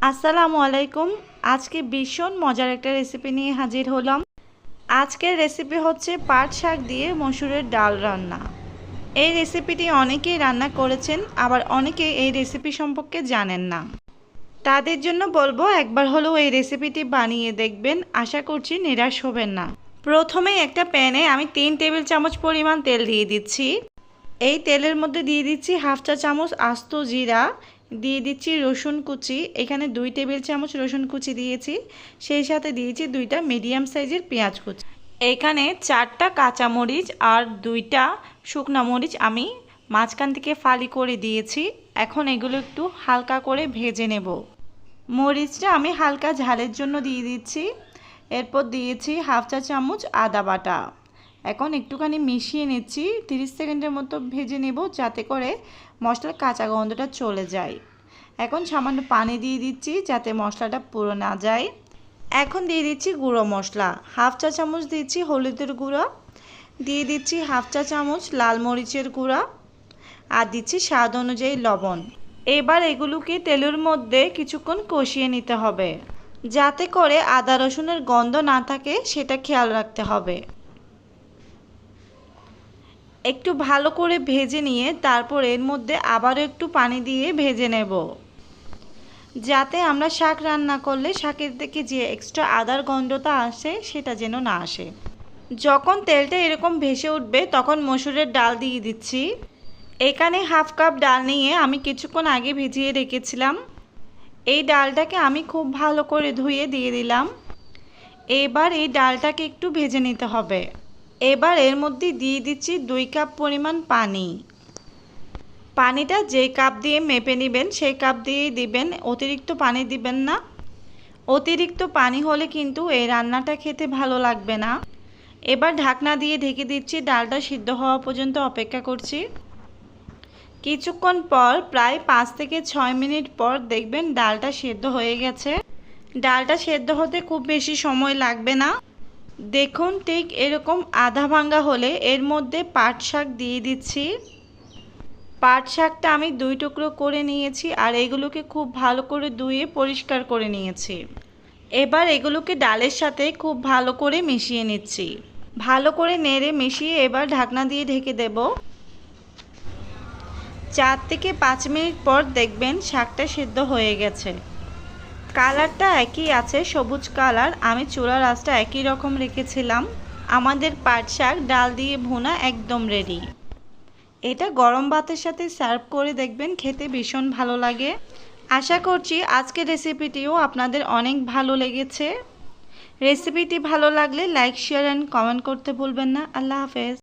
আসসালামু আলাইকুম। আজকে ভীষণ মজার একটা রেসিপি নিয়ে হাজির হলাম। আজকের রেসিপি হচ্ছে পাট শাক দিয়ে মসুরের ডাল রান্না। এই রেসিপিটি অনেকেই রান্না করেছেন, আবার অনেকেই এই রেসিপি সম্পর্কে জানেন না। তাদের জন্য বলবো একবার হলেও এই রেসিপিটি বানিয়ে দেখবেন, আশা করছি নিরাশ হবেন না। প্রথমেই একটা প্যানে আমি 3 টেবিল চামচ পরিমাণ তেল দিয়ে দিচ্ছি। এই তেলের মধ্যে দিয়ে দিচ্ছি হাফ চা চামচ আস্ত জিরা, দিয়ে দিচ্ছি রসুন কুচি, এখানে 2 টেবিল চামচ রসুন কুচি দিয়েছি, সেই সাথে দিয়েছি 2টা মিডিয়াম সাইজের পেঁয়াজ কুচি। এখানে 4টা কাঁচামরিচ আর 2টা শুকনা মরিচ আমি মাঝখান থেকে ফালি করে দিয়েছি। এখন এগুলো একটু হালকা করে ভেজে নেব। মরিচটা আমি হালকা ঝালের জন্য দিয়ে দিচ্ছি। এরপর দিয়েছি হাফ চা চামচ আদা বাটা। এখন একটুখানি মিশিয়ে নিচ্ছি, 30 সেকেন্ডের মতো ভেজে নেব যাতে করে মশলার কাঁচা গন্ধটা চলে যায়। এখন সামান্য পানি দিয়ে দিচ্ছি যাতে মশলাটা পুড়ে না যায়। এখন দিয়ে দিচ্ছি গুঁড়ো মশলা, হাফ চা চামচ দিচ্ছি হলুদের গুঁড়া, দিয়ে দিচ্ছি হাফ চা চামচ লাল মরিচের গুঁড়া, আর দিচ্ছি স্বাদ অনুযায়ী লবণ। এবার এগুলোকে তেলের মধ্যে কিছুক্ষণ কষিয়ে নিতে হবে, যাতে করে আদা রসুনের গন্ধ না থাকে সেটা খেয়াল রাখতে হবে। একটু ভালো করে ভেজে নিয়ে তারপর এর মধ্যে আবারও একটু পানি দিয়ে ভেজে নেব, যাতে আমরা শাক রান্না করলে শাকের থেকে যে এক্সট্রা আদার গন্ধটা আসে সেটা যেন না আসে। যখন তেলটা এরকম ভেসে উঠবে তখন মসুরের ডাল দিয়ে দিচ্ছি। এখানে হাফ কাপ ডাল নিয়ে আমি কিছুক্ষণ আগে ভিজিয়ে রেখেছিলাম। এই ডালটাকে আমি খুব ভালো করে ধুয়ে দিয়ে দিলাম। এবার এই ডালটাকে একটু ভেজে নিতে হবে। এবার এর মধ্যে দিয়ে দিচ্ছি 2 কাপ পরিমাণ পানি। পানিটা যে কাপ দিয়ে মেপে নেবেন সেই কাপ দিয়েই দিবেন, অতিরিক্ত পানি দিবেন না। অতিরিক্ত পানি হলে কিন্তু এই রান্নাটা খেতে ভালো লাগবে না। এবার ঢাকনা দিয়ে ঢেকে দিচ্ছি, ডালটা সিদ্ধ হওয়া পর্যন্ত অপেক্ষা করছি। কিছুক্ষণ পর প্রায় 5 থেকে 6 মিনিট পর দেখবেন ডালটা সেদ্ধ হয়ে গেছে। ডালটা সেদ্ধ হতে খুব বেশি সময় লাগবে না। দেখুন ঠিক এরকম আধা ভাঙা হলে এর মধ্যে পাট শাক দিয়ে দিচ্ছি। পাট শাকটা আমি 2 টুকরো করে নিয়েছি আর এগুলোকে খুব ভালো করে ধুয়ে পরিষ্কার করে নিয়েছি। এবার এগুলোকে ডালের সাথে খুব ভালো করে মিশিয়ে নিচ্ছি। ভালো করে নেড়ে মিশিয়ে এবার ঢাকনা দিয়ে ঢেকে দেব। 4 থেকে 5 মিনিট পর দেখবেন শাকটা সিদ্ধ হয়ে গেছে। কালারটা একই আছে, সবুজ কালার। আমি চুলার আঁচটা একই রকম রেখেছিলাম। আমাদের পাট শাক ডাল দিয়ে ভুনা একদম রেডি। এটা গরম ভাতের সাথে সার্ভ করে দেখবেন, খেতে ভীষণ ভালো লাগে। আশা করছি আজকের রেসিপিটিও আপনাদের অনেক ভালো লেগেছে। রেসিপিটি ভালো লাগলে লাইক, শেয়ার অ্যান্ড কমেন্ট করতে ভুলবেন না। আল্লাহ হাফেজ।